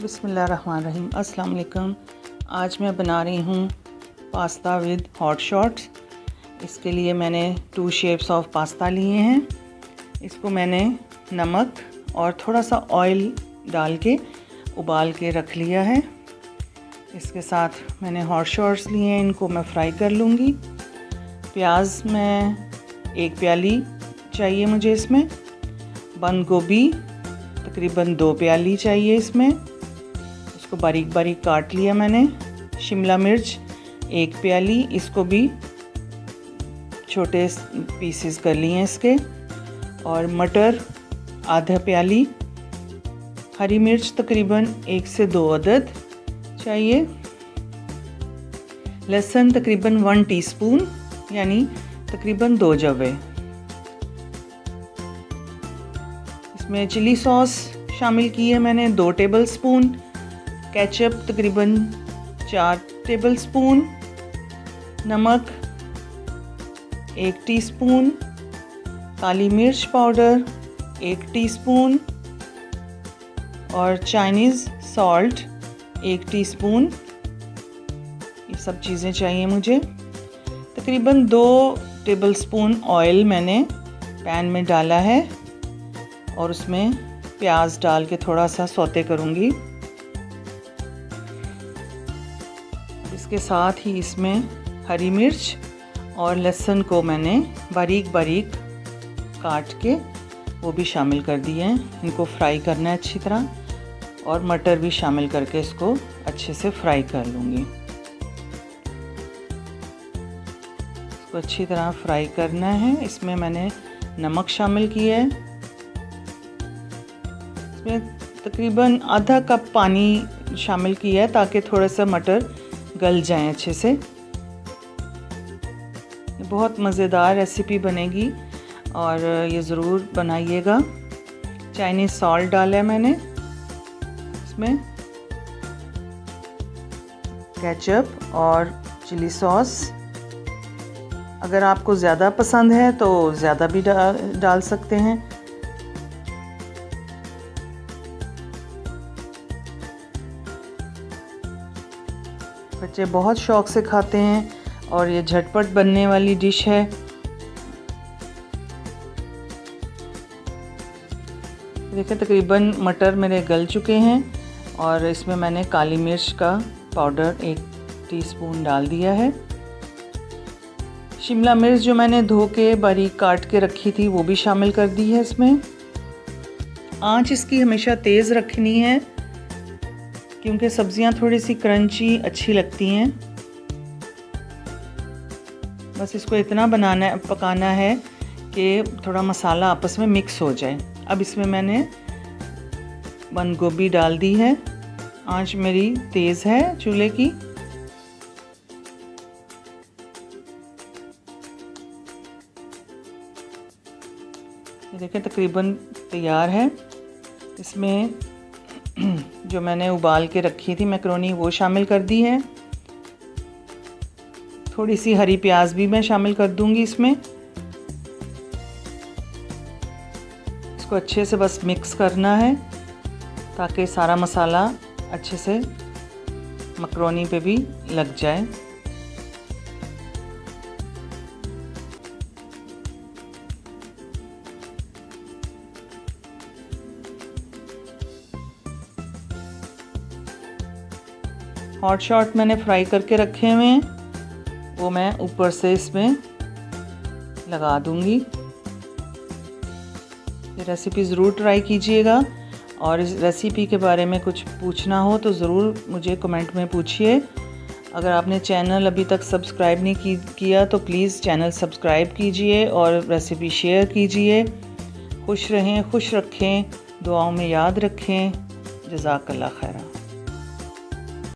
बिस्मिल्लाहिर्रहमानिर्रहीम। अस्सलाम वालेकुम। आज मैं बना रही हूँ पास्ता विद हॉट शॉट्स। इसके लिए मैंने 2 शेप्स ऑफ पास्ता लिए हैं। इसको मैंने नमक और थोड़ा सा ऑयल डाल के उबाल के रख लिया है। इसके साथ मैंने हॉट शॉट्स लिए हैं, इनको मैं फ्राई कर लूँगी। प्याज मैं 1 प्याली चाहिए मुझे इसमें। बंद गोभी तकरीबन 2 प्याली चाहिए इसमें, इसको बारीक बारीक काट लिया मैंने। शिमला मिर्च 1 प्याली, इसको भी छोटे पीसेस कर लिए हैं इसके। और मटर आधा प्याली। हरी मिर्च तकरीबन 1 से 2 अदद चाहिए। लहसुन तकरीबन 1 टीस्पून यानी तकरीबन 2 जवे। इसमें चिली सॉस शामिल की है मैंने 2 टेबल स्पून। केचप तकरीबन 4 टेबल स्पून। नमक 1 टीस्पून। काली मिर्च पाउडर 1 टीस्पून। और चाइनीज़ सॉल्ट 1 टीस्पून। ये सब चीज़ें चाहिए मुझे। तकरीबन 2 टेबल स्पून ऑयल मैंने पैन में डाला है और उसमें प्याज डाल के थोड़ा सा सौते करूँगी। इसके साथ ही इसमें हरी मिर्च और लहसुन को मैंने बारीक बारीक काट के वो भी शामिल कर दिए हैं। इनको फ्राई करना है अच्छी तरह, और मटर भी शामिल करके इसको अच्छे से फ्राई कर लूँगी। इसको अच्छी तरह फ्राई करना है। इसमें मैंने नमक शामिल किया है। इसमें तकरीबन आधा कप पानी शामिल किया है ताकि थोड़ा सा मटर गल जाए अच्छे से। ये बहुत मज़ेदार रेसिपी बनेगी और ये ज़रूर बनाइएगा। चाइनीज़ सॉल्ट डाला है मैंने इसमें। केचप और चिली सॉस अगर आपको ज़्यादा पसंद है तो ज़्यादा भी डाल सकते हैं। बच्चे बहुत शौक़ से खाते हैं और ये झटपट बनने वाली डिश है। देखिए तकरीबन मटर मेरे गल चुके हैं और इसमें मैंने काली मिर्च का पाउडर 1 टीस्पून डाल दिया है। शिमला मिर्च जो मैंने धो के बारीक काट के रखी थी वो भी शामिल कर दी है इसमें। आंच इसकी हमेशा तेज़ रखनी है क्योंकि सब्ज़ियां थोड़ी सी क्रंची अच्छी लगती हैं। बस इसको इतना पकाना है कि थोड़ा मसाला आपस में मिक्स हो जाए। अब इसमें मैंने बंद गोभी डाल दी है। आंच मेरी तेज़ है चूल्हे की। ये देखें तकरीबन तैयार है। इसमें जो मैंने उबाल के रखी थी मैकरोनी वो शामिल कर दी है। थोड़ी सी हरी प्याज भी मैं शामिल कर दूंगी इसमें। इसको अच्छे से बस मिक्स करना है ताकि सारा मसाला अच्छे से मैकरोनी पे भी लग जाए। हॉट शॉट मैंने फ्राई करके रखे हुए हैं, वो मैं ऊपर से इसमें लगा दूंगी। ये रेसिपी ज़रूर ट्राई कीजिएगा और इस रेसिपी के बारे में कुछ पूछना हो तो ज़रूर मुझे कमेंट में पूछिए। अगर आपने चैनल अभी तक सब्सक्राइब नहीं किया तो प्लीज़ चैनल सब्सक्राइब कीजिए और रेसिपी शेयर कीजिए। खुश रहें, खुश रखें, दुआओं में याद रखें। जज़ाकल्लाह खैरा।